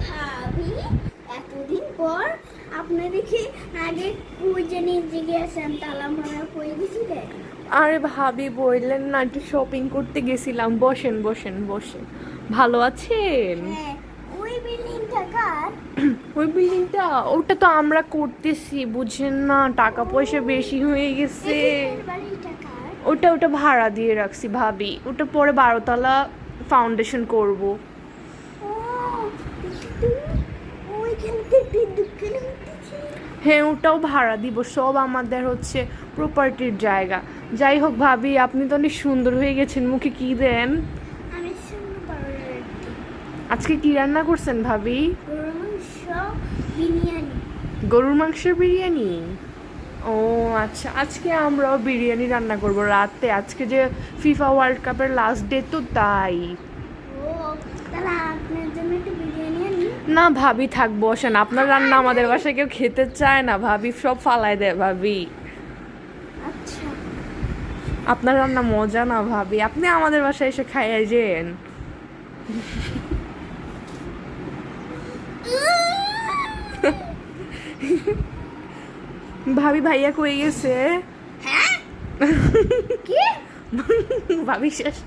ভাবি এতদিন পর আপনি দেখি আগে কই জানি জিজ্ঞাসেন তালা মারা কই গেছিলেন? আরে ভাবি বললেন না, একটু শপিং করতে গেছিলাম। বসেন বসেন বসেন। ভালো আছেন? হ্যাঁ, ওই বিল্ডিংটা কার? ওই বিল্ডিংটা ওটা তো আমরা করতেছি, বুঝেন না, টাকা পয়সা বেশি হয়ে গেছে। এখানের বাড়িটা কার? ওটা ভাড়া দিয়ে রাখছি ভাবি। ওটা পরে 12 তলা ফাউন্ডেশন করব। ও, দেখি তো, ওইখান থেকে দোকান হতেছে। হ্যাঁ, ওটাও ভাড়া দিব। সব আমাদের হচ্ছে প্রপার্টির জায়গা। যাই হোক ভাবি, আপনি তো অনেক সুন্দর হয়ে গেছেন। মুখে কি দেন? আমি শুনতে পারলাম একটু। আজকে কি রান্না করছেন ভাবি? গরুর মাংস, বিরিয়ানি। গরুর মাংসের বিরিয়ানি? ও আচ্ছা, আজকে আমরাও বিরিয়ানি রান্না করব রাতে। আজকে যে ফিফা ওয়ার্ল্ড কাপের লাস্ট ডে, তো তাই। ও, তাহলে আপনার জন্য একটু বিরিয়ানি আনি। না ভাবি, থাক, বসেন। আপনার রান্না আমাদের বাসায় কেউ খেতে চায় না ভাবি, সব ফালায় দেয় ভাবি। আচ্ছা। আপনার রান্না মজা না ভাবি, আপনি আমাদের বাসায় এসে খাইয়ে যেন। ভাবি ভাইয়া কই গেছে? হ্যাঁ? কি? ভাবি শেষ।